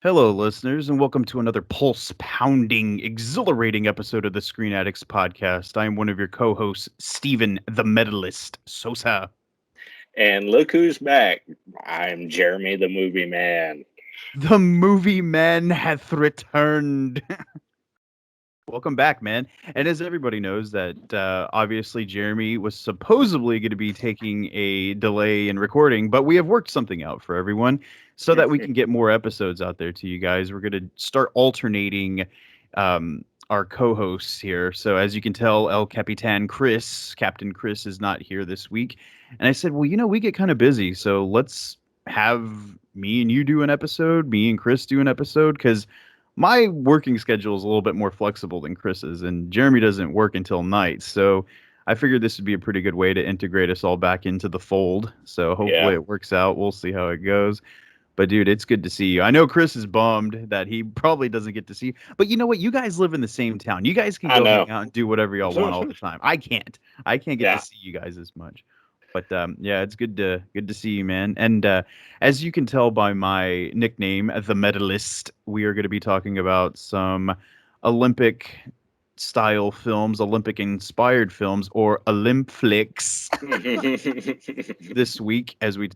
Hello, listeners, and welcome to another pulse pounding, exhilarating episode of the Screen Addicts podcast. I am one of your co hosts, Stephen the Medalist Sosa. And look who's back. I'm Jerimie the Movie Man. The movie man hath returned. Welcome back, man. And as everybody knows, that obviously Jerimie was supposedly going to be taking a delay in recording, but we have worked something out for everyone so that we can get more episodes out there to you guys. We're going to start alternating our co-hosts here. So as you can tell, El Capitan Chris, Captain Chris, is not here this week. And I said, well, we get kind of busy, so let's have me and you do an episode, me and Chris do an episode, because my working schedule is a little bit more flexible than Chris's, and Jerimie doesn't work until night. So I figured this would be a pretty good way to integrate us all back into the fold. So hopefully Yeah. it works out. We'll see how it goes. But dude, it's good to see you. I know Chris is bummed that he probably doesn't get to see you. But you know what? You guys live in the same town. You guys can I go hang know. out and do whatever y'all want all the time. I can't. I can't get to Yeah. see you guys as much. But yeah, it's good to see you, man. And as you can tell by my nickname, the Medalist, we are going to be talking about some Olympic style films, Olympic inspired films, or OlympFLIX this week, as we,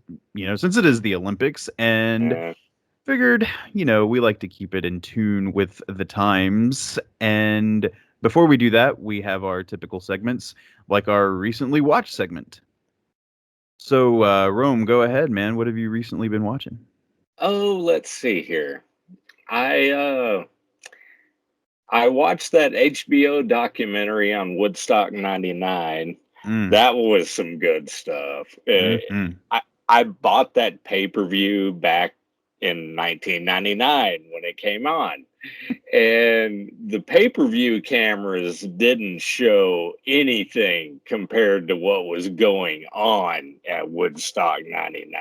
since it is the Olympics, and Uh, figured, we like to keep it in tune with the times. And before we do that, we have our typical segments, like our recently watched segment. So, Rome, go ahead, man. What have you recently been watching? oh, let's see here. I watched that HBO documentary on Woodstock '99. Mm. That was some good stuff. Mm-hmm. I bought that pay-per-view back in 1999 when it came on. And the pay-per-view cameras didn't show anything compared to what was going on at Woodstock '99.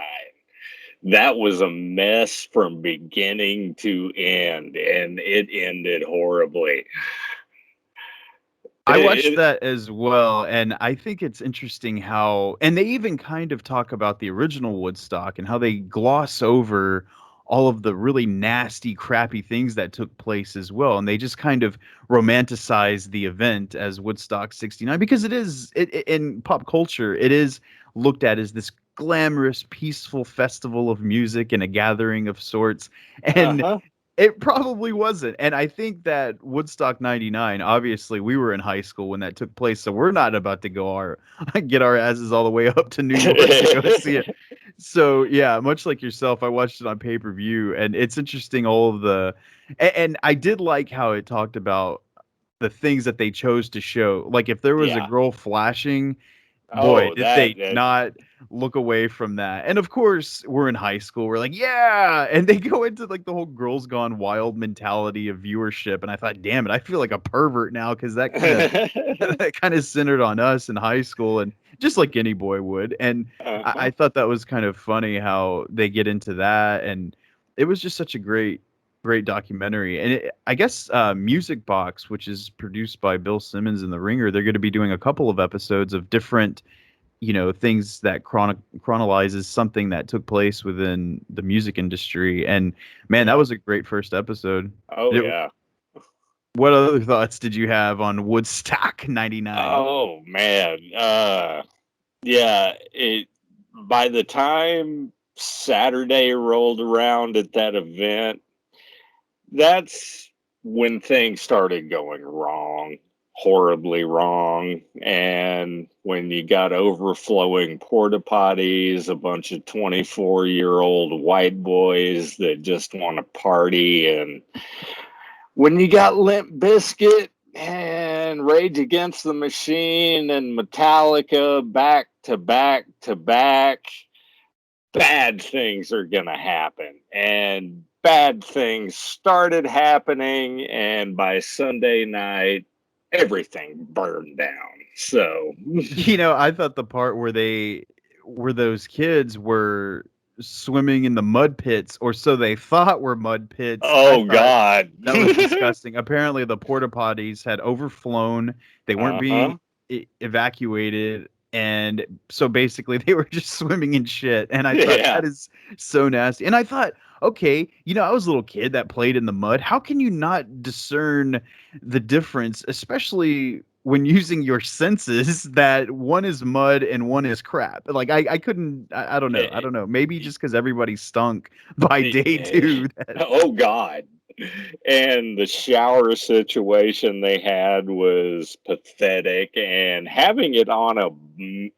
That was a mess from beginning to end, and it ended horribly. I watched It, that as well, and I think it's interesting how, and they even kind of talk about the original Woodstock and how they gloss over all of the really nasty, crappy things that took place as well, and they just kind of romanticize the event as Woodstock '69 because in pop culture, it is looked at as this glamorous, peaceful festival of music and a gathering of sorts, and uh-huh. it probably wasn't. And I think that Woodstock '99, obviously we were in high school when that took place, so we're not about to go get our asses all the way up to New York to go see it. So yeah, much like yourself, I watched it on pay-per-view, and it's interesting all of and I did like how it talked about the things that they chose to show. Like if there was a Yeah. girl flashing, boy, Oh, did they not look away from that. And of course, we're in high school. We're like, yeah. And they go into like the whole girls gone wild mentality of viewership. And I thought, damn it, I feel like a pervert now because that kind of that kind of centered on us in high school and just like any boy would. And I uh-huh. thought that was kind of funny how they get into that. And it was just such a great documentary. And I guess Music Box, which is produced by Bill Simmons and The Ringer, they're going to be doing a couple of episodes of different, things that chronologizes something that took place within the music industry. And man, that Yeah. was a great first episode. Oh, It, yeah. what other thoughts did you have on Woodstock '99? Oh, man. Yeah. By the time Saturday rolled around at that event, that's when things started going wrong, horribly wrong. And when you got overflowing porta potties, a bunch of 24-year-old white boys that just want to party, and when you got Limp Bizkit and Rage Against the Machine and Metallica back to back to back, bad things are going to happen. And bad things started happening. And by Sunday night, everything burned down. So, I thought the part where those kids were swimming in the mud pits, or so they thought were mud pits. I oh, thought God. that was disgusting. Apparently, the porta potties had overflown. They weren't uh huh. being evacuated. And so basically they were just swimming in shit. And I thought Yeah. that is so nasty. And I thought, okay, I was a little kid that played in the mud. How can you not discern the difference, especially when using your senses, that one is mud and one is crap? Like I couldn't, I don't know. I Eh, don't know. Maybe just because everybody stunk by day eh, two. That, oh God. And the shower situation they had was pathetic. And having it on a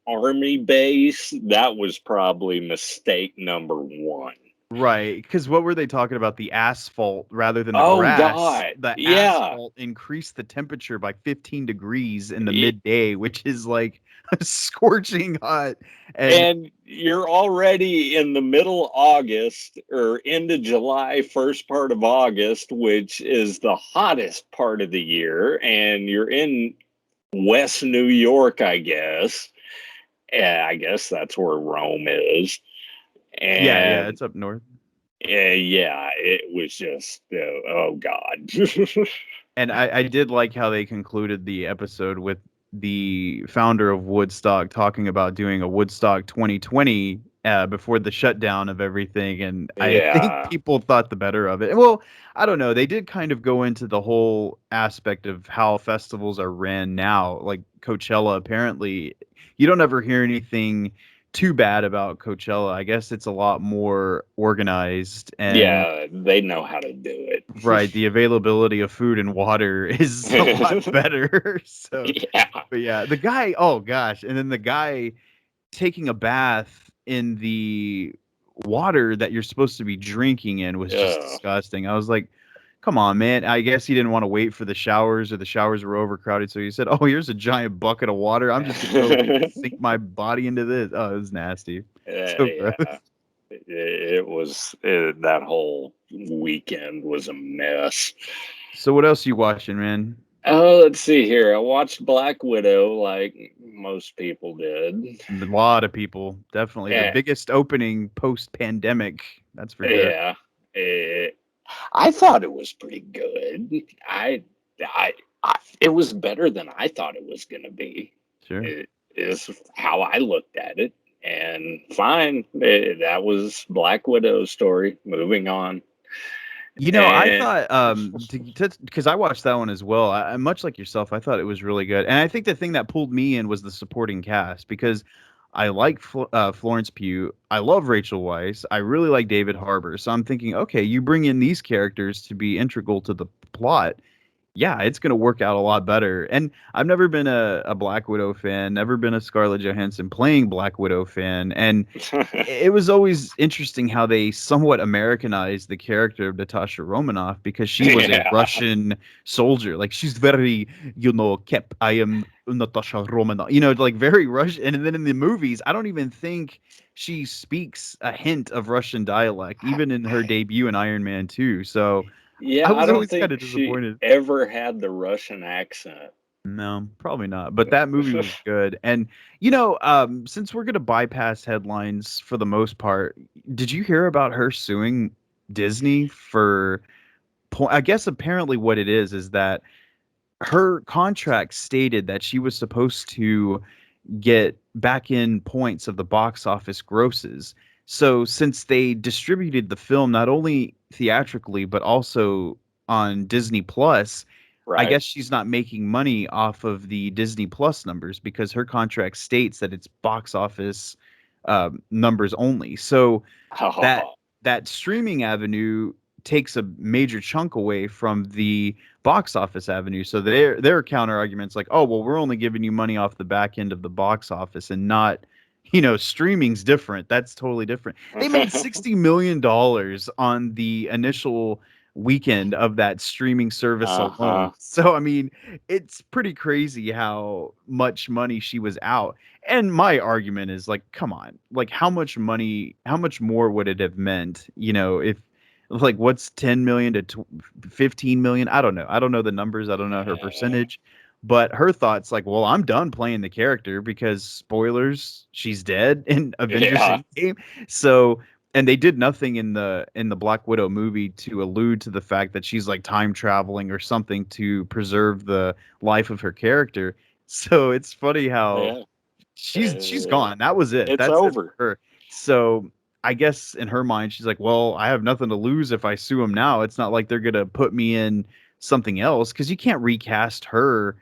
army base, that was probably mistake number one. right. Because what were they talking about? The asphalt rather than the Oh grass. God. The Yeah. asphalt increased the temperature by 15 degrees in the Y- midday, which is like scorching hot. And And you're already in the middle of August or into July, first part of August, which is the hottest part of the year. And you're in West New York, I guess. Yeah, I guess that's where Rome is. yeah, And it's up north. yeah, it was just, oh God. And I did like how they concluded the episode with the founder of Woodstock talking about doing a Woodstock 2020 before the shutdown of everything. And I think Yeah. people thought the better of it. Well, I don't know. They did kind of go into the whole aspect of how festivals are ran now. Like Coachella, apparently, you don't ever hear anything too bad about Coachella. I guess it's a lot more organized and Yeah, they know how to do it. right, the availability of food and water is a lot better. So, Yeah. but yeah, the guy, oh gosh, and then the guy taking a bath in the water that you're supposed to be drinking in was just Ugh. disgusting. I was like, come on, man. I guess he didn't want to wait for the showers or the showers were overcrowded. So he said, oh, here's a giant bucket of water. I'm just going to go sink my body into this. Oh, it was nasty. So gross. Yeah. It was that whole weekend was a mess. So what else you watching, man? Oh, let's see here. I watched Black Widow like most people did. A lot of people, definitely the Yeah, biggest opening post-pandemic, that's for sure. yeah. Eh, I thought it was pretty good. I, it was better than I thought it was going to be. Sure. It is how I looked at it, and fine. That was Black Widow's story. Moving on, I and thought, because I watched that one as well. Much like yourself, I thought it was really good, and I think the thing that pulled me in was the supporting cast because I like Florence Pugh, I love Rachel Weisz, I really like David Harbour. So I'm thinking, okay, you bring in these characters to be integral to the plot. Yeah, it's gonna work out a lot better. And I've never been a Black Widow fan, never been a Scarlett Johansson playing Black Widow fan, and it was always interesting how they somewhat Americanized the character of Natasha Romanoff because she was a yeah, Russian soldier. Like she's very, Kep, I am Natasha Romanoff, like very Russian. And then in the movies, I don't even think she speaks a hint of Russian dialect, even in her debut in Iron Man 2. So I yeah. I was don't always kind think of she disappointed. ever had the Russian accent. No, probably not. But that movie was good. And since we're gonna bypass headlines for the most part, did you hear about her suing Disney for I guess apparently what it is that her contract stated that she was supposed to get back in points of the box office grosses. So since they distributed the film not only theatrically but also on Disney Plus, I Right? guess she's not making money off of the Disney Plus numbers because her contract states that it's box office numbers only. So that Oh, that streaming avenue takes a major chunk away from the box office avenue. So their counter arguments like, oh well, we're only giving you money off the back end of the box office and not, streaming's different. That's totally different. They made $60 million on the initial weekend of that streaming service alone. uh-huh. So I mean, it's pretty crazy how much money she was out. And my argument is like, come on, like how much money, how much more would it have meant, if like what's 10 million to 15 million? I don't know. I don't know the numbers. I don't know her percentage. But her thoughts like, well, I'm done playing the character because spoilers, she's dead in Avengers Yeah. Endgame. So and they did nothing in the Black Widow movie to allude to the fact that she's like time traveling or something to preserve the life of her character. So it's funny how Yeah. she's gone. That was it. It's That's it over. for her. So I guess in her mind, she's like, well, I have nothing to lose if I sue him now. It's not like they're gonna put me in something else because you can't recast her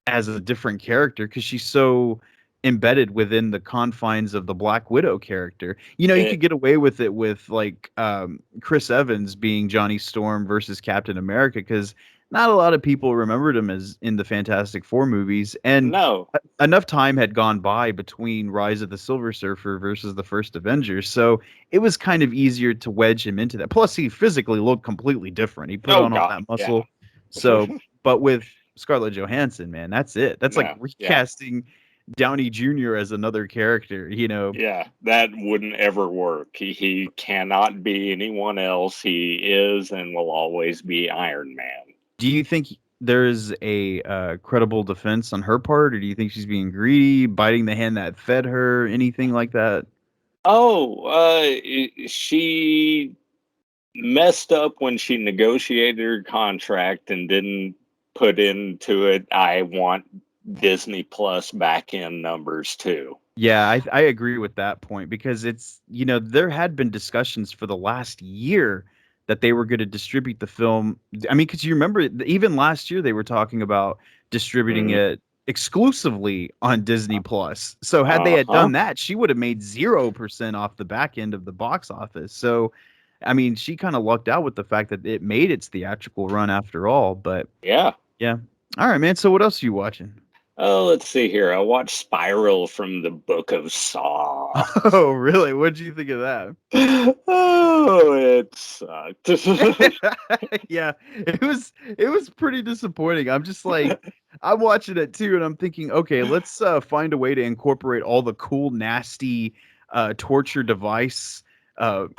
as a different character because she's so embedded within the confines of the Black Widow character. You know, you It, could get away with it with like Chris Evans being Johnny Storm versus Captain America because not a lot of people remembered him as in the Fantastic Four movies, and no, enough time had gone by between Rise of the Silver Surfer versus the first Avengers, so it was kind of easier to wedge him into that. Plus, he physically looked completely different. He put oh on all God, that yeah, muscle. So, but with Scarlett Johansson, man, that's it. That's like no, yeah, recasting Downey Jr. as another character, you know. yeah. That wouldn't ever work. He cannot be anyone else. He is and will always be Iron Man. Do you think there's a credible defense on her part, or do you think she's being greedy, biting the hand that fed her, anything like that? Oh, she messed up when she negotiated her contract and didn't put into it, I want Disney Plus back in numbers too. Yeah, I agree with that point because it's, you know, there had been discussions for the last year that they were going to distribute the film. I mean, because you remember even last year they were talking about distributing Mm. it exclusively on Disney Plus. So had they had Uh-huh. done that, she would have made 0% off the back end of the box office. So, I mean, she kind of lucked out with the fact that it made its theatrical run after all. But Yeah. yeah. All right, man. So what else are you watching? Oh, let's see here. I watched Spiral from the Book of Saw. Oh, really? What did you think of that? Oh, it sucked. Yeah, it was pretty disappointing. I'm just like I'm watching it too and I'm thinking, okay, let's find a way to incorporate all the cool nasty torture device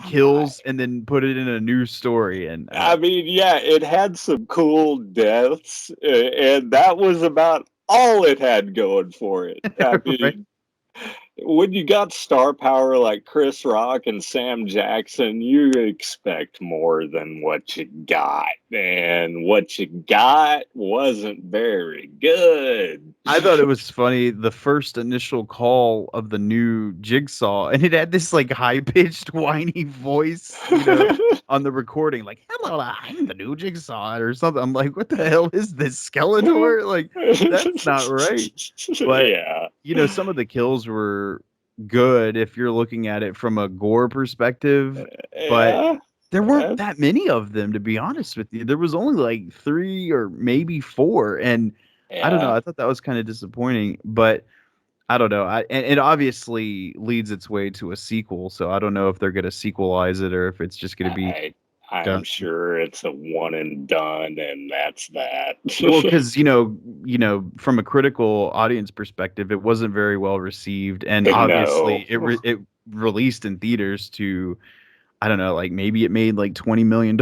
kills and then put it in a new story and I mean, yeah, it had some cool deaths, and that was about all it had going for it. I right. mean, when you got star power like Chris Rock and Sam Jackson, you expect more than what you got. And what you got wasn't very good. I thought it was funny the first initial call of the new Jigsaw, and it had this like high pitched whiny voice, you know, on the recording, like "Hello, I'm the new Jigsaw" or something. I'm like, what the hell is this Skeletor? Like, that's not right. But Yeah. you know, some of the kills were good if you're looking at it from a gore perspective, but Yeah. there weren't That's, that many of them, to be honest with you. There was only like 3 or maybe 4, and I don't know, yeah. I thought that was kinda disappointing, but I don't know, and it obviously leads its way to a sequel, so I don't know if they're gonna sequelize it or if it's just gonna be I, I'm done. sure it's a one and done, and that's that. Well, because from a critical audience perspective, it wasn't very well received, and No. obviously it released in theaters to, I don't know, like, maybe it made, like, $20 million,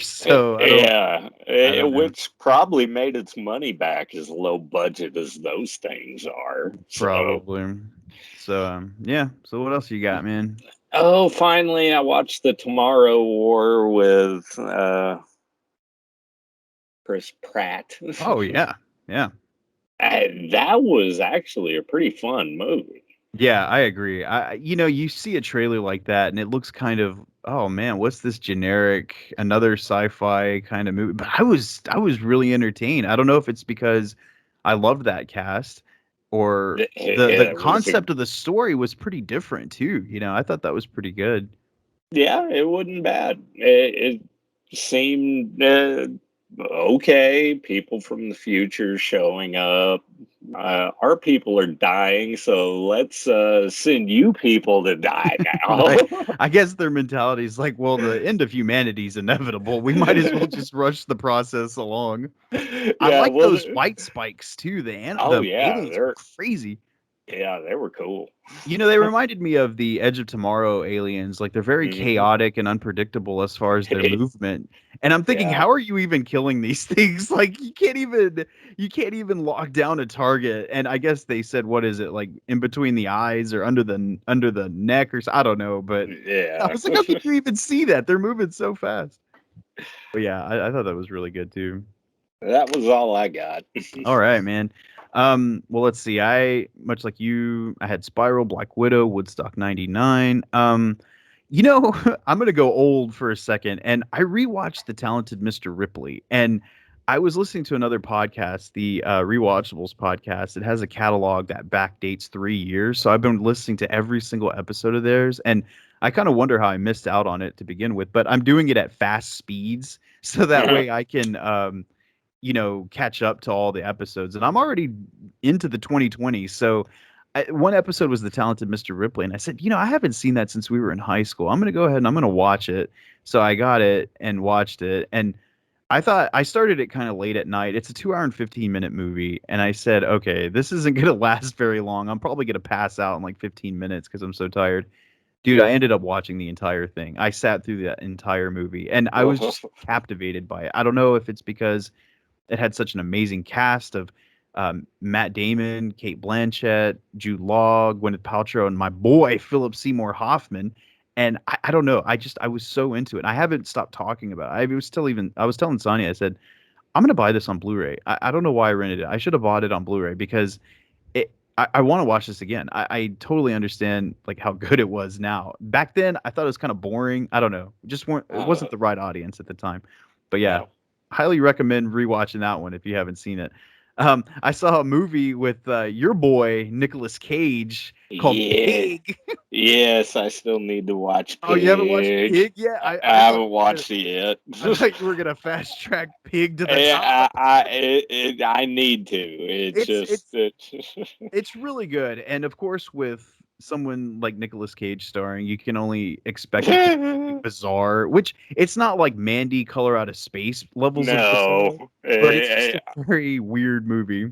so Yeah, I don't know. which probably made its money back as low budget as those things are. So, Probably. So, yeah. So what else you got, man? oh, finally, I watched the Tomorrow War with Chris Pratt. Oh, yeah. Yeah. That was actually a pretty fun movie. Yeah, I agree. You see a trailer like that and it looks kind of, oh man, what's this generic another sci-fi kind of movie? But I was really entertained. I don't know if it's because I loved that cast or the It was a concept of the story was pretty different too. You know, I thought that was pretty good. Yeah, it wasn't bad. It seemed okay. People from the future showing up. Our people are dying, so let's send you people to die now. Right. I guess their mentality is like, well, the end of humanity is inevitable. We might as well just rush the process along. I Yeah, like well, those white spikes too. oh The yeah, aliens were crazy. they were cool. You know, they reminded me of the Edge of Tomorrow aliens. Like they're very Mhm. chaotic and unpredictable as far as their movement. And I'm thinking, Yeah, how are you even killing these things? Like you can't even lock down a target. And I guess they said, what is it, like in between the eyes or under the neck or so, I don't know. But I yeah. was like, how could you even see that? They're moving so fast. But yeah, I thought that was really good too. That was all I got. All right, man. Well, let's see. I much like you, I had Spiral, Black Widow, Woodstock '99. I'm gonna go old for a second, and I rewatched The Talented Mr. Ripley, and I was listening to another podcast, the Rewatchables podcast. It has a catalog that backdates 3 years, so I've been listening to every single episode of theirs, and I kind of wonder how I missed out on it to begin with. But I'm doing it at fast speeds, so that way I can catch up to all the episodes. And I'm already into the 2020s. So one episode was The Talented Mr. Ripley. And I said, I haven't seen that since we were in high school. I'm going to go ahead and I'm going to watch it. So I got it and watched it. And I thought I started it kind of late at night. It's a 2 hour and 15-minute movie. And I said, okay, this isn't going to last very long. I'm probably going to pass out in like 15 minutes because I'm so tired. Dude, I ended up watching the entire thing. I sat through that entire movie and I was just captivated by it. I don't know if it's because it had such an amazing cast of Matt Damon, Kate Blanchett, Jude Law, Gwyneth Paltrow, and my boy Philip Seymour Hoffman. And I don't know. I was so into it. I haven't stopped talking about it. I was telling Sonya, I said, I'm gonna buy this on Blu-ray. I don't know why I rented it. I should have bought it on Blu-ray because I want to watch this again. I totally understand like how good it was now. Back then I thought it was kind of boring. I don't know. It wasn't the right audience at the time. But yeah, highly recommend rewatching that one if you haven't seen it. I saw a movie with your boy Nicolas Cage called Pig. Yes, I still need to watch Pig. Oh, you haven't watched Pig yet? I haven't watched it yet. I thought you were gonna fast track Pig to the top. top. I need to. It's really good, and of course with someone like Nicolas Cage starring, you can only expect it to be bizarre, which it's not like Mandy Color Out of Space levels of bizarre, but it's just a very weird movie.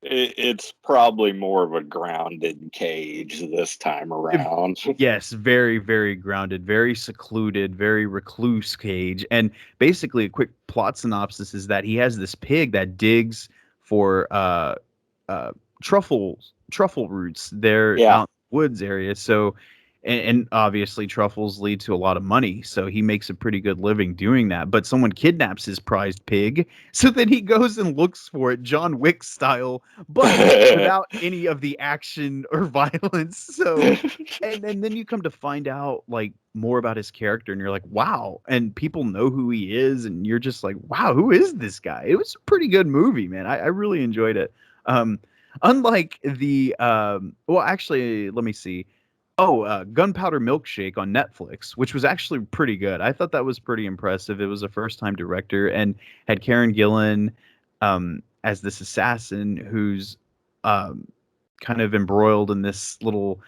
It's probably more of a grounded Cage this time around. Yes, very, very grounded, very secluded, very recluse Cage. And basically, a quick plot synopsis is that he has this pig that digs for truffle roots there out in the woods area. So, and obviously truffles lead to a lot of money. So he makes a pretty good living doing that. But someone kidnaps his prized pig. So then he goes and looks for it, John Wick style, but without any of the action or violence. So, and then you come to find out like more about his character and you're like, wow. And people know who he is. And you're just like, wow, who is this guy? It was a pretty good movie, man. I really enjoyed it. Unlike the, well, actually, let me see. Oh, Gunpowder Milkshake on Netflix, which was actually pretty good. I thought that was pretty impressive. It was a first-time director and had Karen Gillan as this assassin who's kind of embroiled in this little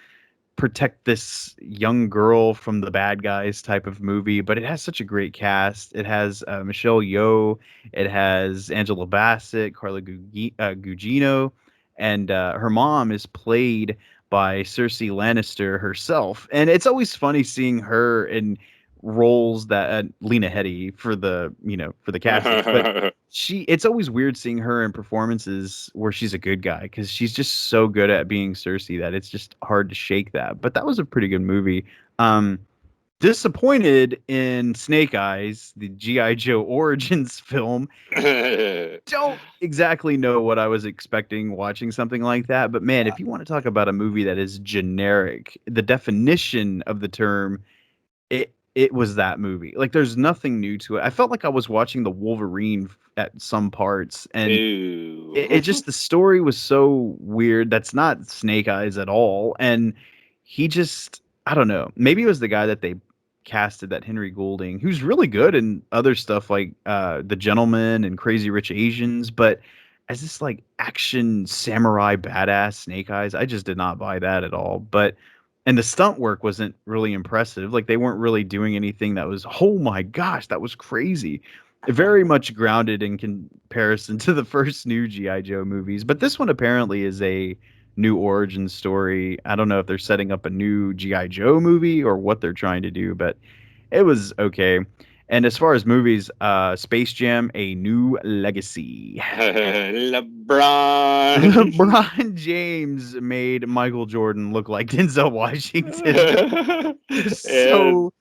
protect this young girl from the bad guys type of movie. But it has such a great cast. It has Michelle Yeoh. It has Angela Bassett, Carla Gugino, and her mom is played by Cersei Lannister herself. And it's always funny seeing her in roles that Lena Headey for the casting, but it's always weird seeing her in performances where she's a good guy because she's just so good at being Cersei that it's just hard to shake that. But that was a pretty good movie. Disappointed in Snake Eyes, the G.I. Joe Origins film. Don't exactly know what I was expecting watching something like that. But man, if you want to talk about a movie that is generic, the definition of the term, it was that movie. Like there's nothing new to it. I felt like I was watching the Wolverine at some parts. And it just, the story was so weird. That's not Snake Eyes at all. And he just, I don't know. Maybe it was the guy that they casted, that Henry Goulding, who's really good in other stuff like The Gentleman and Crazy Rich Asians, but as this like action samurai badass Snake Eyes, I just did not buy that at all. But and the stunt work wasn't really impressive. Like they weren't really doing anything that was, oh my gosh, that was crazy. Very much grounded in comparison to the first new G.I. Joe movies. But this one apparently is a new origin story. I don't know if they're setting up a new G.I. Joe movie or what they're trying to do, but it was okay. And as far as movies, Space Jam: A New Legacy. LeBron. LeBron James made Michael Jordan look like Denzel Washington. And So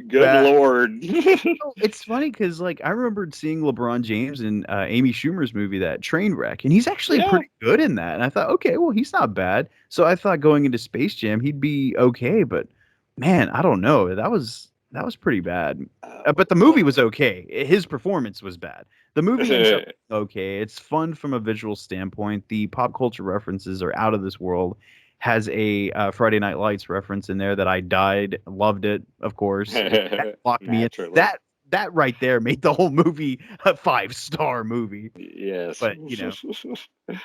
good bad. Lord. Oh, it's funny because like I remembered seeing LeBron James in Amy Schumer's movie, that Trainwreck, and he's actually Yeah. pretty good in that. And I thought, okay, well, he's not bad. So I thought going into Space Jam, he'd be okay. But man, I don't know. That was pretty bad. But the movie was okay. His performance was bad. The movie ends up okay. It's fun from a visual standpoint. The pop culture references are out of this world. Has a Friday Night Lights reference in there that I died, loved it, of course. That locked me in. Naturally. That right there made the whole movie a 5-star movie. Yes. But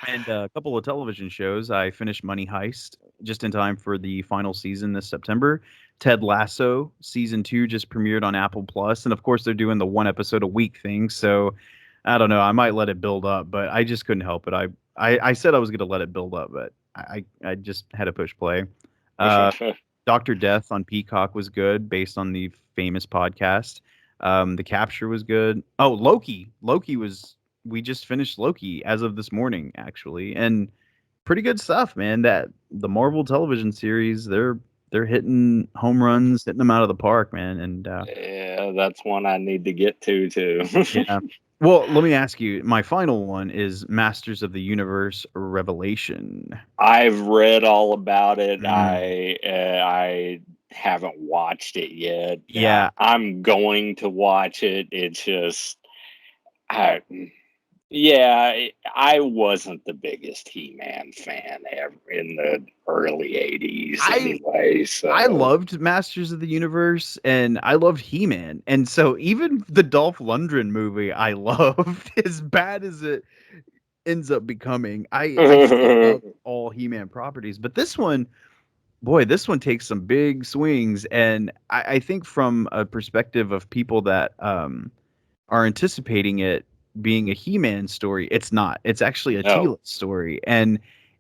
and a couple of television shows. I finished Money Heist just in time for the final season this September. Ted Lasso season 2 just premiered on Apple Plus, and of course they're doing the one episode a week thing. So I don't know. I might let it build up, but I just couldn't help it. I said I was going to let it build up, but I just had to push play. Uh, Doctor Death on Peacock was good, based on the famous podcast. The Capture was good. Oh, Loki. Loki was. We just finished Loki as of this morning, actually, and pretty good stuff, man. That the Marvel television series, they're hitting home runs, hitting them out of the park, man. And Yeah, that's one I need to get to too. yeah. Well, let me ask you. My final one is Masters of the Universe Revelation. I've read all about it. Mm, I haven't watched it yet. yeah, I'm going to watch it. It's just I yeah, I wasn't the biggest He-Man fan ever in the early '80s I anyway. I So loved Masters of the Universe and I loved He-Man. And so even the Dolph Lundgren movie I loved, as bad as it ends up becoming. I still love all He-Man properties, but this one, boy, this one takes some big swings. And I think from a perspective of people that are anticipating it being a He-Man story, it's not. It's actually a no. Tila story. And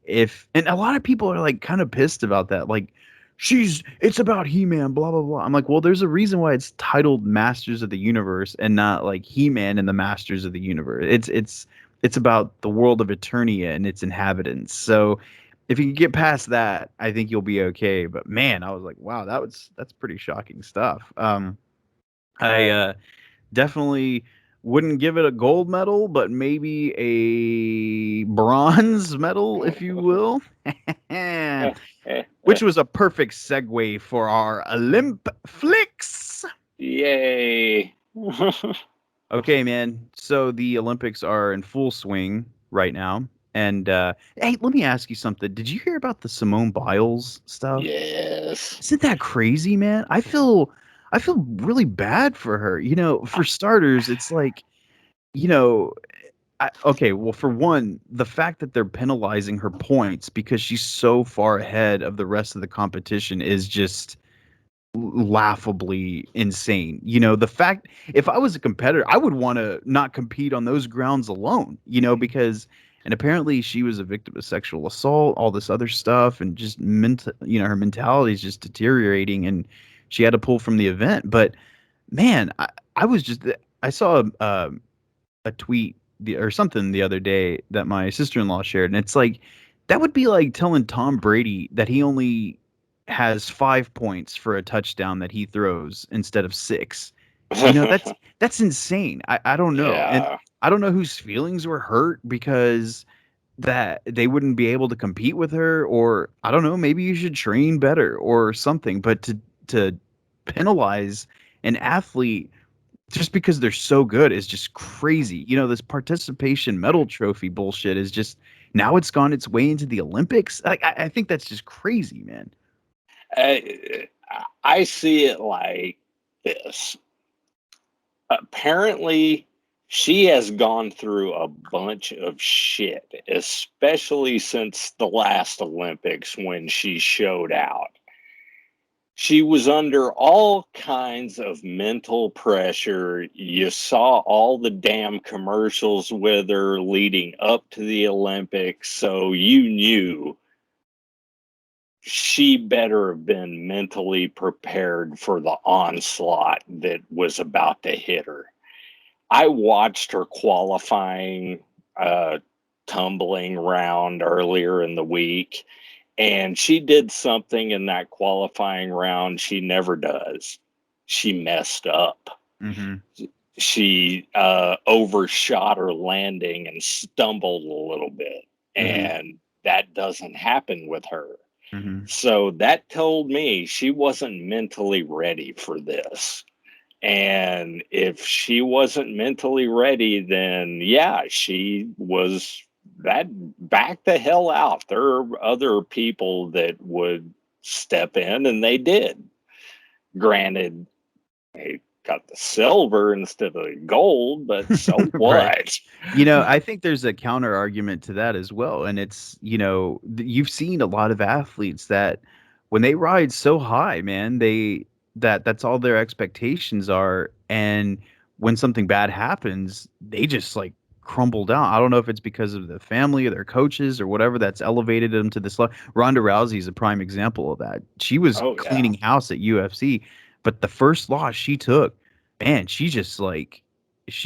a lot of people are like kind of pissed about that. Like, it's about He-Man, blah blah blah. I'm like, well, there's a reason why it's titled Masters of the Universe and not like He-Man and the Masters of the Universe. It's about the world of Eternia and its inhabitants. So if you can get past that, I think you'll be okay. But man, I was like, wow, that's pretty shocking stuff. I definitely wouldn't give it a gold medal, but maybe a bronze medal, if you will. Which was a perfect segue for our OlympFLIX. Yay. Okay, man. So the Olympics are in full swing right now. And hey, let me ask you something. Did you hear about the Simone Biles stuff? Yes. Isn't that crazy, man? I feel really bad for her. For starters, it's like, you know, okay, well, for one, the fact that they're penalizing her points because she's so far ahead of the rest of the competition is just laughably insane. The fact, if I was a competitor, I would want to not compete on those grounds alone, because, and apparently she was a victim of sexual assault, all this other stuff, and just her mentality is just deteriorating, and she had to pull from the event. But man, I saw a tweet or something the other day that my sister-in-law shared, and it's like that would be like telling Tom Brady that he only has 5 points for a touchdown that he throws instead of six. That's insane. I don't know. And Yeah. I don't know whose feelings were hurt because that they wouldn't be able to compete with her, or I don't know, maybe you should train better or something. But to penalize an athlete just because they're so good is just crazy. This participation medal trophy bullshit is just now it's gone its way into the Olympics. I think that's just crazy, man. I, I see it like this. Apparently, she has gone through a bunch of shit, especially since the last Olympics when she showed out. She was under all kinds of mental pressure. You saw all the damn commercials with her leading up to the Olympics, so you knew she better have been mentally prepared for the onslaught that was about to hit her. I watched her qualifying tumbling round earlier in the week, and she did something in that qualifying round she never does. She messed up. Mm-hmm. She overshot her landing and stumbled a little bit, and that doesn't happen with her. Mm-hmm. So that told me she wasn't mentally ready for this. And if she wasn't mentally ready, then yeah, she was that back the hell out. There are other people that would step in, and they did. Granted, they got the silver instead of the gold, but so what? Right. I think there's a counter argument to that as well. And it's, you've seen a lot of athletes that when they ride so high, man, that's all their expectations are. And when something bad happens, they just like crumble down. I don't know if it's because of the family or their coaches or whatever that's elevated them to this level. Ronda Rousey is a prime example of that. She was Oh yeah. cleaning house at UFC, but the first loss she took, man, she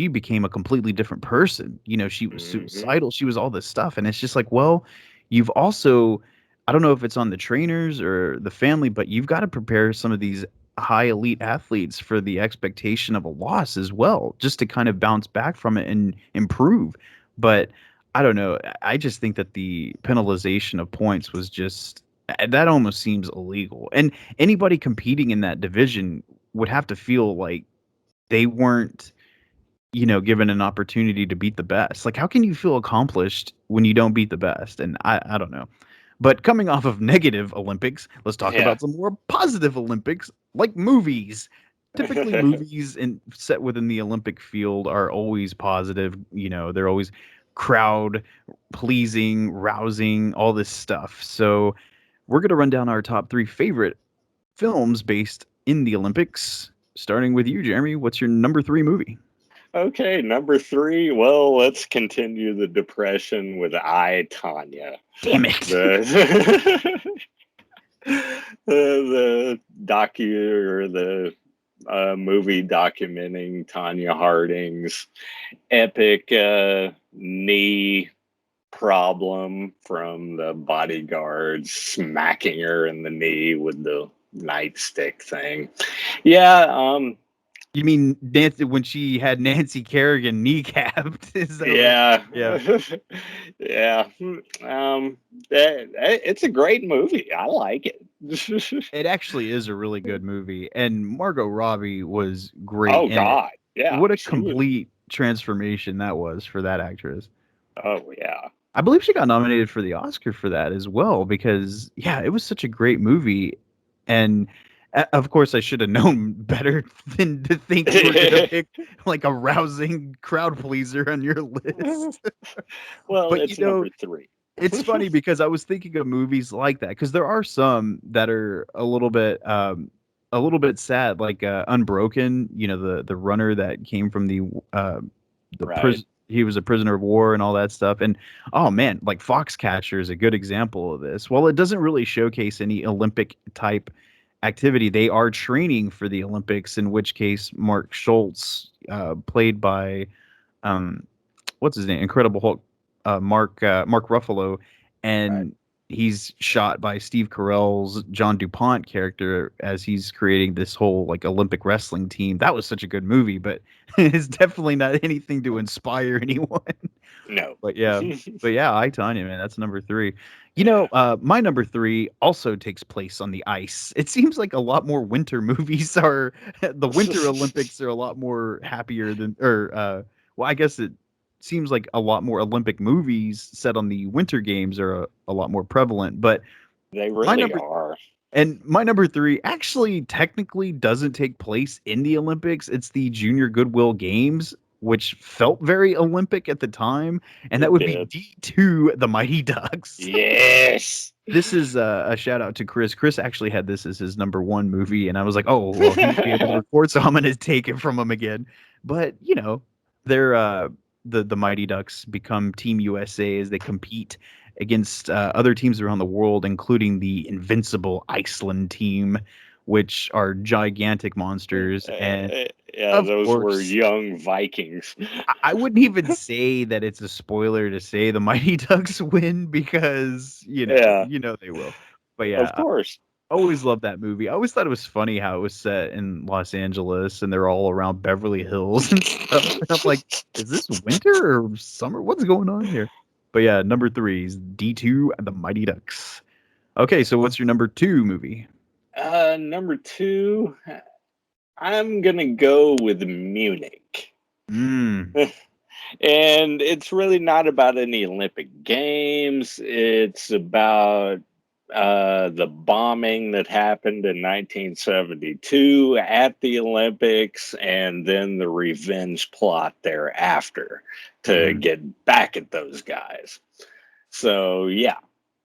became a completely different person. She was suicidal. She was all this stuff. And it's just like, well, you've also, I don't know if it's on the trainers or the family, but you've got to prepare some of these high elite athletes for the expectation of a loss as well, just to kind of bounce back from it and improve. But I don't know. I just think that the penalization of points was just, that almost seems illegal. And anybody competing in that division would have to feel like they weren't given an opportunity to beat the best. Like, how can you feel accomplished when you don't beat the best? And I don't know. But coming off of negative Olympics, let's talk Yeah. about some more positive Olympics, like movies. Typically, movies set within the Olympic field are always positive. They're always crowd pleasing, rousing, all this stuff. So we're going to run down our top 3 favorite films based in the Olympics. Starting with you, Jerimie. What's your number 3 movie? Okay, number 3. Well, let's continue the depression with I, Tonya. Damn it. The movie documenting Tonya Harding's epic knee problem from the bodyguards smacking her in the knee with the nightstick thing. Yeah, You mean Nancy when she had Nancy Kerrigan kneecapped? Is that yeah, right? Yeah. It's a great movie. I like it. It actually is a really good movie, and Margot Robbie was great Oh in it. God, yeah, What a she was. complete transformation that was for that actress. Oh yeah, I believe she got nominated for the Oscar for that as well because yeah, it was such a great movie, and of course I should have known better than to think you were gonna pick like a rousing crowd pleaser on your list. well, But it's number 3. it's funny because I was thinking of movies like that because there are some that are a little bit sad, like Unbroken. The runner that came from the Right. prison. He was a prisoner of war and all that stuff. And oh man, like Foxcatcher is a good example of this. While it doesn't really showcase any Olympic type activity, they are training for the Olympics. In which case, Mark Schultz, played by what's his name, Incredible Hulk, Mark Ruffalo, Right. and he's shot by Steve Carell's John DuPont character as he's creating this whole like Olympic wrestling team. That was such a good movie, but it's definitely not anything to inspire anyone. No. But yeah, I Tanya, man, that's number 3. Yeah. My number 3 also takes place on the ice. It seems like a lot more winter movies are the Winter Olympics are a lot more happier than well, I guess it seems like a lot more Olympic movies set on the Winter Games are a lot more prevalent. But They my really number are. my number 3 actually technically doesn't take place in the Olympics. It's the Junior Goodwill Games, which felt very Olympic at the time, and that It would be did. D2, the Mighty Ducks. Yes. This is a shout out to Chris. Chris actually had this as his number 1 movie, and I was like, oh, well, he won't be able to record, so I'm going to take it from him again. But, they're the Mighty Ducks become Team USA as they compete against other teams around the world, including the invincible Iceland team, which are gigantic monsters. And Yeah, of those were course, young Vikings. I wouldn't even say that it's a spoiler to say the Mighty Ducks win because Yeah, they will. But of yeah, course. always loved that movie. I always thought it was funny how it was set in Los Angeles and they're all around Beverly Hills and stuff. And I'm like, is this winter or summer? What's going on here? But yeah, number 3 is D2 The Mighty Ducks. Okay, so what's your number 2 movie? Number two, I'm gonna go with Munich. Mm. And it's really not about any Olympic Games. It's about the bombing that happened in 1972 at the Olympics, and then the revenge plot thereafter to Mhm. get back at those guys. So yeah,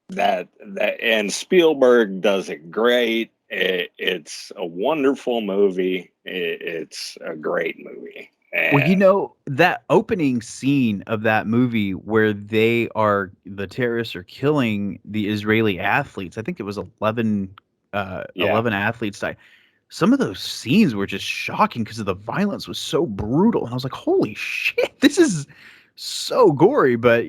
that and Spielberg does it great. It's a wonderful movie. It's a great movie. Well, And that opening scene of that movie where the terrorists are killing the Israeli athletes. I think it was 11 athletes died. Some of those scenes were just shocking because of the violence was so brutal. And I was like, holy shit, this is so gory. But,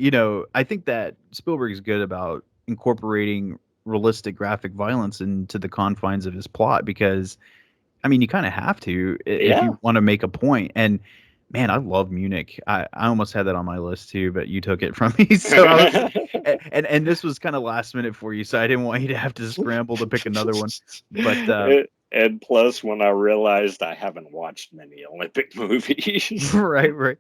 I think that Spielberg is good about incorporating realistic graphic violence into the confines of his plot because, I mean, you kind of have to if yeah. you want to make a point. And man, I love Munich. I almost had that on my list too, but you took it from me. So I was, and this was kind of last minute for you, so I didn't want you to have to scramble to pick another one. But And plus, when I realized I haven't watched many Olympic movies. right, right.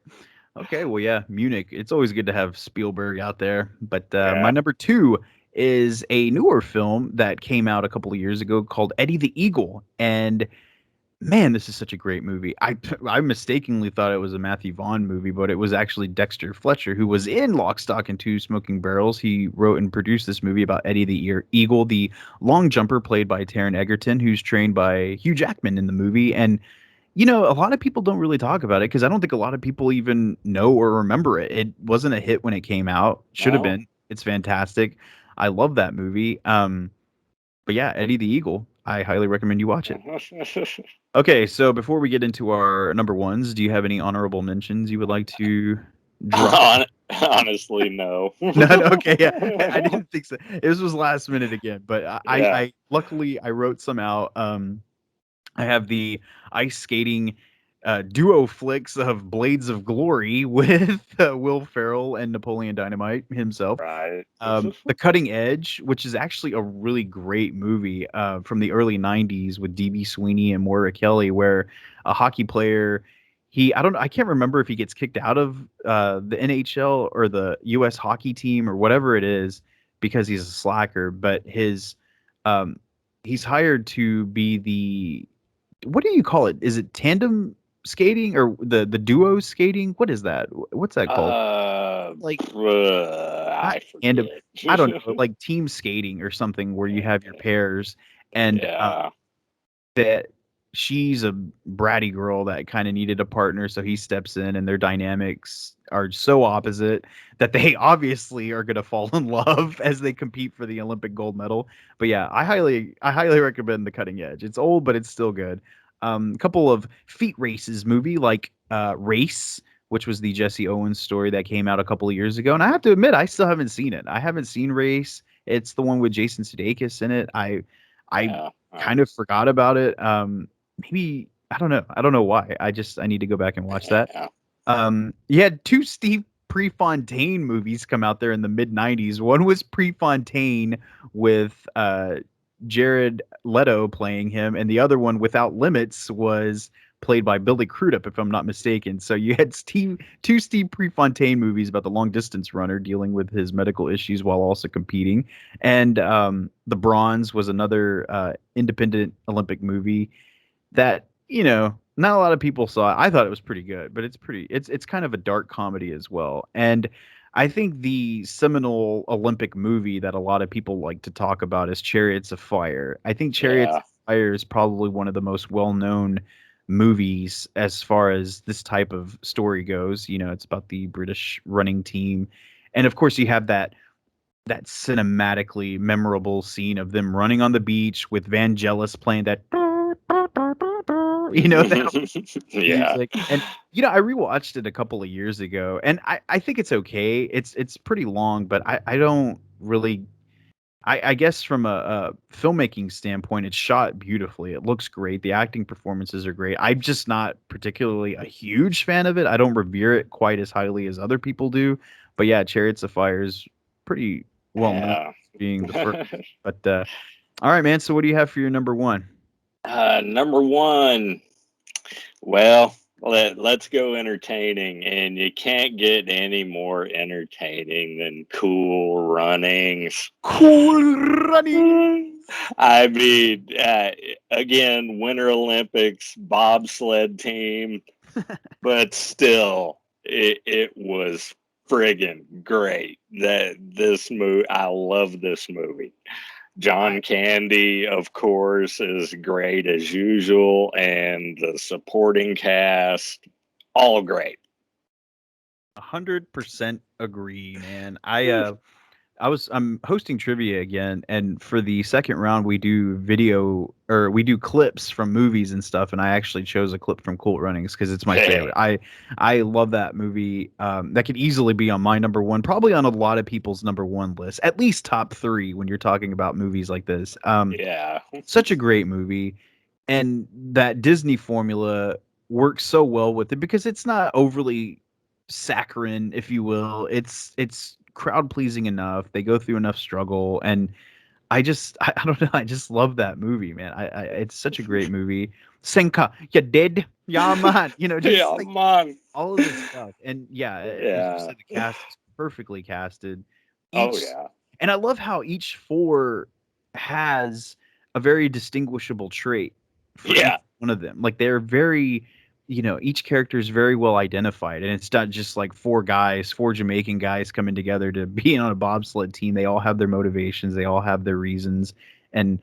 Okay, well, yeah, Munich. It's always good to have Spielberg out there. But my Yeah. number 2 is a newer film that came out a couple of years ago called Eddie the Eagle, and man, this is such a great movie. I mistakenly thought it was a Matthew Vaughn movie, but it was actually Dexter Fletcher, who was in Lock, Stock, and Two Smoking Barrels. He wrote and produced this movie about Eddie the Eagle, the long jumper played by Taron Egerton, who's trained by Hugh Jackman in the movie. And, a lot of people don't really talk about it because I don't think a lot of people even know or remember it. It wasn't a hit when it came out. Should have No. been. It's fantastic. I love that movie. But yeah, Eddie the Eagle. I highly recommend you watch it. Okay, so before we get into our number ones, do you have any honorable mentions you would like to drop? Honestly, no. No, no, okay, yeah, I didn't think so. This was last minute again, but Yeah. I luckily I wrote some out. I have the ice skating duo flicks of Blades of Glory with Will Ferrell and Napoleon Dynamite himself. Right. The Cutting Edge, which is actually a really great movie from the early '90s with DB Sweeney and Moira Kelly, where a hockey player, I can't remember if he gets kicked out of the NHL or the U.S. hockey team or whatever it is because he's a slacker, but um, he's hired to be what do you call it? Is it tandem skating or the duo skating? What is that? What's that called? Like not I tandem. forget. I don't know, like team skating or something where you have your pairs and Yeah. that she's a bratty girl that kind of needed a partner, so he steps in, and their dynamics are so opposite that they obviously are going to fall in love as they compete for the Olympic gold medal. But yeah, I highly recommend The Cutting Edge. It's old, but it's still good. A couple of feet races movie like Race, which was the Jesse Owens story that came out a couple of years ago, and I have to admit I still haven't seen it. I haven't seen Race. It's the one with Jason Sudeikis in it. I Yeah. kind of forgot about it. Maybe I don't know. I don't know why. I need to go back and watch that. Yeah. You had two Steve Prefontaine movies come out there in the mid '90s. One was Prefontaine with Jared Leto playing him, and the other one, Without Limits, was played by Billy Crudup, if I'm not mistaken. So you had two Steve Prefontaine movies about the long distance runner dealing with his medical issues while also competing, and The Bronze was another independent Olympic movie that not a lot of people saw it. I thought it was pretty good, but it's kind of a dark comedy as well. And I think the seminal Olympic movie that a lot of people like to talk about is Chariots of Fire. I think Chariots Yeah. of Fire is probably one of the most well-known movies as far as this type of story goes. You know, it's about the British running team, and of course you have that cinematically memorable scene of them running on the beach with Vangelis playing that, you know, that Yeah. music. And you know, I rewatched it a couple of years ago, and I think it's okay. It's pretty long, but I don't really. I guess from a filmmaking standpoint, it's shot beautifully. It looks great. The acting performances are great. I'm just not particularly a huge fan of it. I don't revere it quite as highly as other people do. But yeah, Chariots of Fire is pretty well known Yeah. for being the first. But all right, man. So what do you have for your number one? Number one. Well, let's go entertaining, and you can't get any more entertaining than Cool Runnings. Cool Running. I mean, again, Winter Olympics bobsled team, but still, it was friggin' great. That this movie, I love this movie. John Candy, of course, is great as usual, and the supporting cast, all great. 100% agree, man. I'm hosting trivia again, and for the second round we do video or we do clips from movies and stuff, and I actually chose a clip from Cool Runnings because it's my favorite. I love that movie. That could easily be on my number one, probably on a lot of people's number one list, at least top three when you're talking about movies like this. Yeah. Such a great movie, and that Disney formula works so well with it because it's not overly saccharine, if you will. It's crowd pleasing enough. They go through enough struggle, and I don't know. I just love that movie, man. It's such a great movie. Senka, you dead? Yeah, man. You know, just Yeah, like man. all of this stuff, and yeah, as you Yeah. said, the cast is perfectly casted. Oh, Each, yeah. and I love how each four has a very distinguishable trait for each Yeah. one of them. Like they're very, you know, each character is very well identified, and it's not just like four Jamaican guys coming together to be on a bobsled team. They all have their motivations, they all have their reasons, and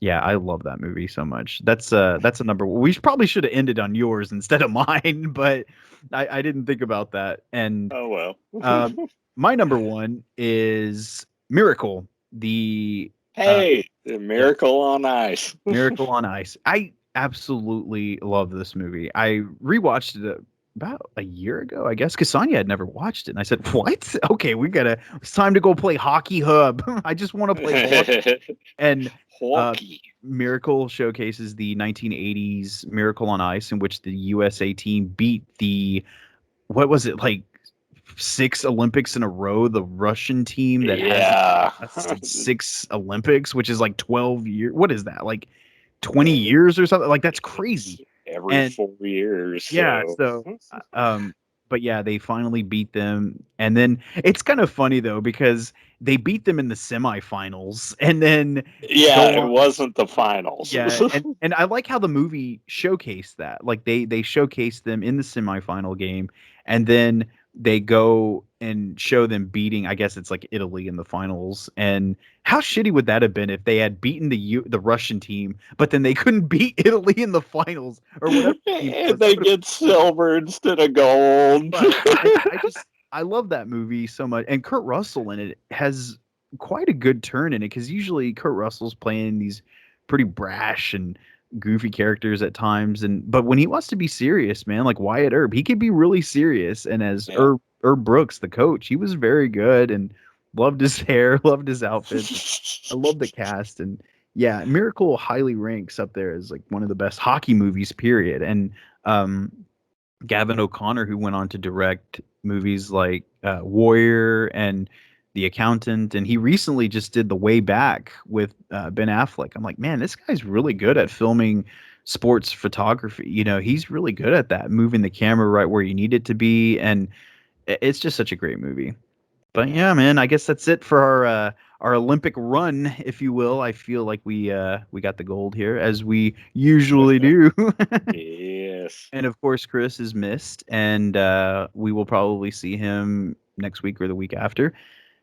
yeah, I love that movie so much. That's a number. Probably should have ended on yours instead of mine, but I didn't think about that. And Oh, well. my number one is Miracle, the uh, Hey, the yeah, Miracle on Ice. Miracle on Ice. I absolutely love this movie. I rewatched it about a year ago, I guess, because Sonya had never watched it. And I said, "What? Okay, it's time to go play Hockey Hub. I just want to play hockey." And uh, Hockey. Miracle showcases the 1980s Miracle on Ice, in which the USA team beat the, what was it, like six Olympics in a row, the Russian team that hasn't Yeah. lasted six Olympics, which is like 12 years. What is that? Like 20 years or something? Like that's It's crazy. every And 4 years. yeah, So, so but yeah, they finally beat them. And then it's kind of funny though, because they beat them in the semifinals and then yeah, go it on. wasn't the finals. Yeah, and I like how the movie showcased that. Like they showcased them in the semifinal game, and then they go and show them beating. I guess it's like Italy in the finals. And how shitty would that have been if they had beaten the Russian team, but then they couldn't beat Italy in the finals or whatever team it And was? That they would have get silver instead of gold. right. I love that movie so much, and Kurt Russell in it has quite a good turn in it because usually Kurt Russell's playing these pretty brash and goofy characters at times, and but when he wants to be serious, man, like Wyatt Earp, he could be really serious. And as Yeah. Herb Brooks, the coach, he was very good and loved his hair, loved his outfits. I love the cast, and yeah, Miracle highly ranks up there as like one of the best hockey movies, period. And um Gavin O'Connor, who went on to direct movies like Warrior and The Accountant, and he recently just did The Way Back with Ben Affleck. I'm like, man, this guy's really good at filming sports photography. You know, he's really good at that, moving the camera right where you need it to be, and it's just such a great movie. But yeah, man, I guess that's it for our Olympic run, if you will. I feel like we got the gold here, as we usually do. Yes. And of course, Chris is missed, and we will probably see him next week or the week after.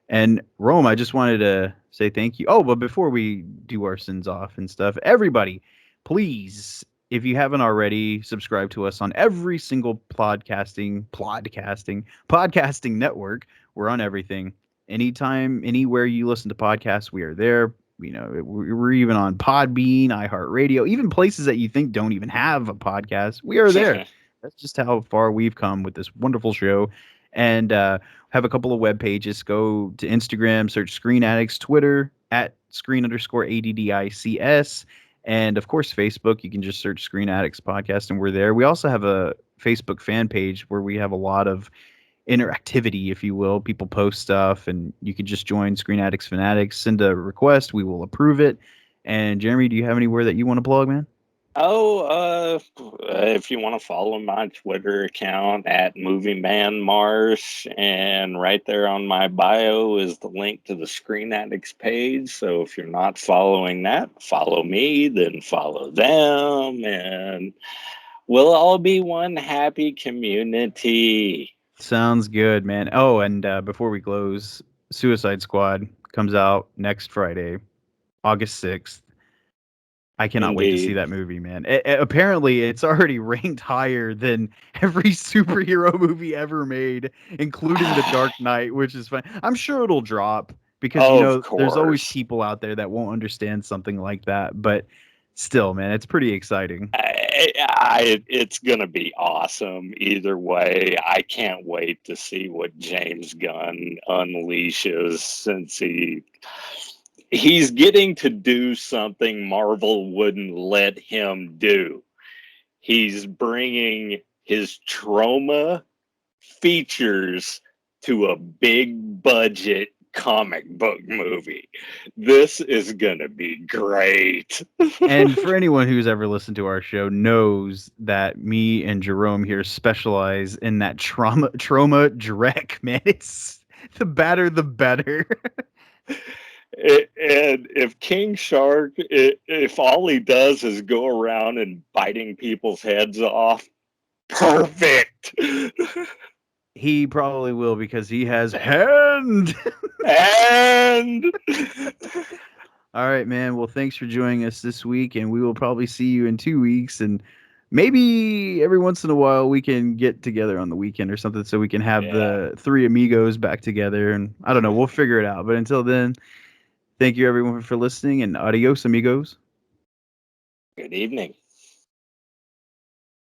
And Rome, I just wanted to say thank you. Oh, but before we do our sins off and stuff, everybody, please if you haven't already, subscribe to us on every single podcasting network. We're on everything. Anytime, anywhere you listen to podcasts, we are there. You know, we're even on Podbean, iHeartRadio, even places that you think don't even have a podcast. We are there. That's just how far we've come with this wonderful show. And have a couple of web pages. Go to Instagram, search Screen Addicts, Twitter at screen_ADDICS. And of course, Facebook, you can just search Screen Addicts Podcast and we're there. We also have a Facebook fan page where we have a lot of interactivity, if you will. People post stuff and you can just join Screen Addicts Fanatics, send a request, we will approve it. And Jerimie, do you have anywhere that you want to plug, man? If you want to follow my Twitter account at Movieman Marsh, and right there on my bio is the link to the Screen Addicts page. So if you're not following that, follow me, then follow them, and we'll all be one happy community. Sounds good, man. Oh, and before we close, Suicide Squad comes out next Friday, August 6th. I cannot wait to see Indeed. that movie, man. Apparently, it's already ranked higher than every superhero movie ever made, including The Dark Knight, which is fun. I'm sure it'll drop because, you Of know, there's always course. people out there that won't understand something like that. But still, man, it's pretty exciting. It's gonna be awesome either way. I can't wait to see what James Gunn unleashes, since he's getting to do something Marvel wouldn't let him do. He's bringing his trauma features to a big budget comic book movie. This is gonna be great. And for anyone who's ever listened to our show knows that me and Jerome here specialize in that trauma dreck, man. It's the badder the better. And if King Shark, if all he does is go around and biting people's heads off, perfect. He probably will because he has hand. And All right, man. Well, thanks for joining us this week, and we will probably see you in 2 weeks. And maybe every once in a while we can get together on the weekend or something so we can have the three amigos back together. And I don't know, we'll figure it out. But until then, thank you everyone for listening, and adios, amigos. Good evening.